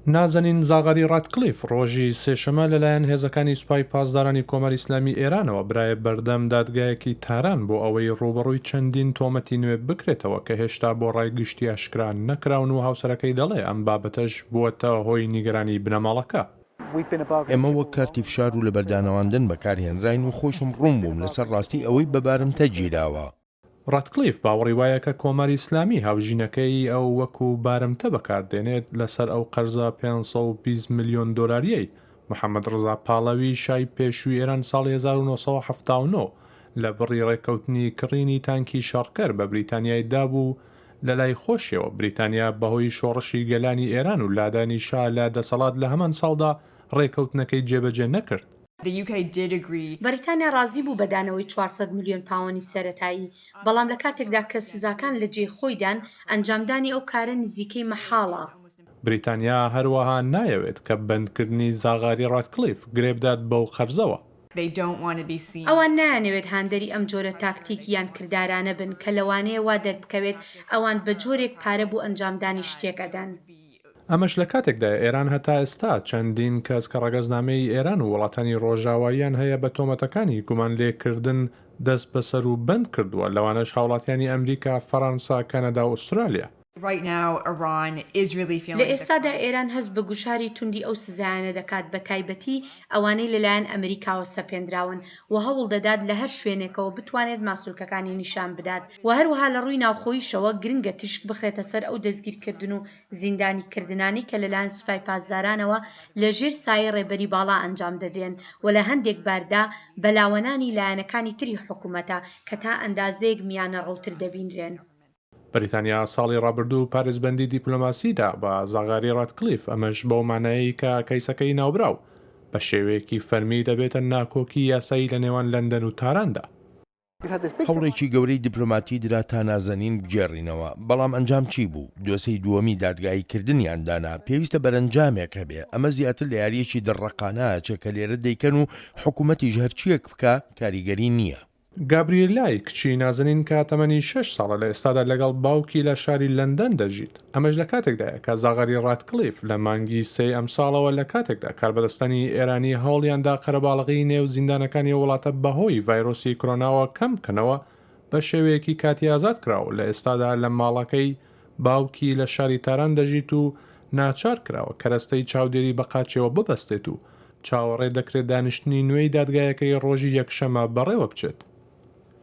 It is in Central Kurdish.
نازەنین زاغەری ڕاتکلیف ڕۆژی سێشەمە لەلایەن هێزەکانی سوپای پاسدارانی کۆمەری ئیسلامی ئێرانەوە برایە بەردەم دادگایەکی تاران بۆ ئەوەی ڕوبەڕووی چەندین تۆمەتی نوێ بکرێتەوە کە هێشتا بۆ ڕایگشتی ئاشکرا نەکراون و هاوسەرەکەی دەڵێ ئەم بابەتەش بووەتە هۆی نیگەرانی بنەماڵەکە. ئێمە وەک کارتی فشار و لە بەردانەواندن بەکارهێنراین و خۆشم ڕوون بووم لەسەر ڕاستی ئەوەی بەبارم تەگیراوە. ڕاتکلیف باوەڕی وایە کە کۆمەری ئیسلامی هاوژینەکەی ئەو وەکو بارمتە بەکاردێنێت لەسەر ئەو قەرزە 520 ملیۆن دۆلاریەی محەممەد ڕزا پاڵەوی شای پێشووی ئێران ساڵی 1970 لە بڕی ڕێکەوتنی کڕینی تانکی شەڕکەر بە بەریتانیای دابوو لە لای خۆشیەوە. بریتانیا بەهۆی شۆڕشی گەلانی ئێران و لادانی شا لە دەسەڵات لە هەمان ساڵدا ڕێکەوتنەکەی جێبەجێ نەکرد. بەریتانیا ڕازی بوو بەدانەوەی 400 ملیۆن پاوەنی سەرەتایی، بەڵام لە کاتێکدا کە سزاکان لە جێ خۆیدان ئەنجامدانی ئەو کارە نزیکەی مەحاڵە. بریتانیا هەروەها نایەوێت کە بەندکردنی زاغەری ڕاتکلیف گرێ بدات بەو قەرزەوە. ئەوان نایانەوێت هاندەری ئەم جۆرە تاکتیک یان کردارانە بن کە لەوانەیە وا دەربکەوێت ئەوان بە جۆرێک پارە بۆ ئەنجامدانی شتێکەدەن. ئەمەش لە کاتێکدا ئێران هەتا ئێستا چەندین کەس کە ڕەگەزنامەی ئێران و وڵاتانی ڕۆژاواییان هەیە بە تۆمەتەکانی گومان لێکردن دەست بەسەر و بند کردووە، لەوانەش هاوڵاتیانی ئەمریکا، فەڕەنسا، کەنەدا و ئوسترالیا. لە ئێستادا ئێران هەست بە گوشاری توندی ئەو سزایانە دەکات، بە تایبەتی ئەوانەی لەلایەن ئەمریکاوە سەپێنراون و هەوڵ دەدات لە هەر شوێنێکەوە بتوانێت ماسوولکەکانی نیشان بدات و هەروەها لە ڕووی ناوخۆییشەوە گرنگە تشک بخرێتە سەر ئەو دەستگیرکردن و زیندانی کردنانی کە لەلایەن سوپای پاسدارانەوە لە ژێر سایە ڕێبەری باڵا ئەنجام دەدرێن و لە هەندێک باردا بەلاوەنانی لایەنەکانی تری حکوومەتە کە تا ئەندازەیەک میانە ڕووتر دەبینرێن. بەریتانیا ساڵی ڕابردوو پارێزبەندی دیپلۆماسیدا بە زاغەری ڕاتکلیف، ئەمەش بەو مانایی کە کەیسەکەی ناوبراو بە شێوەیەکی فەرمی دەبێتە ناکۆکی یاسایی لە نێوان لەندەن و تاراندا. هەوڵێکی گەورەی دیپلۆماتی درا تا نازەنین بگێڕینەوە، بەڵام ئەنجام چی بوو؟ دۆسەی دووەمی دادگاییکردنیان دانا، پێویستە بەرەنجامێک هەبێ. ئەمە زیاتر لە یاریەکی دڕەقانە چێکە لێرە دەیکەن و حکوومەتیش هەرچیەک بکە کاریگەری نییە. گابریێلای کچی نازەنین کە تەمەنی 6 ساڵە لە ئێستادا لەگەڵ باوکی لە شاری لەندەن دەژیت. ئەمەش لە کاتێکدایە کە زاغەری ڕاتکلیف لە مانگی 3 ئەم ساڵەوە لە کاتێکدا کاربەدەستانی ئێرانی هەوڵیاندا قەرەباڵغی نێو زیندانەکانی وڵاتە بەهۆی ڤایرۆسی کۆرۆناوە کەم بکەنەوە بە شێوەیەکی کاتی ئازاد کراوە. لە ئێستادا لە ماڵەکەی باوکی لە شاری تاران دەژیت و ناچار کراوە کەرەستەی چاودێری بە قاچەوە ببەستێت و چاوەڕێ دەکرێت دانیشتنی نوێی دادگایەکەی ڕۆژی یەکشەمە بەڕێوە بچێت.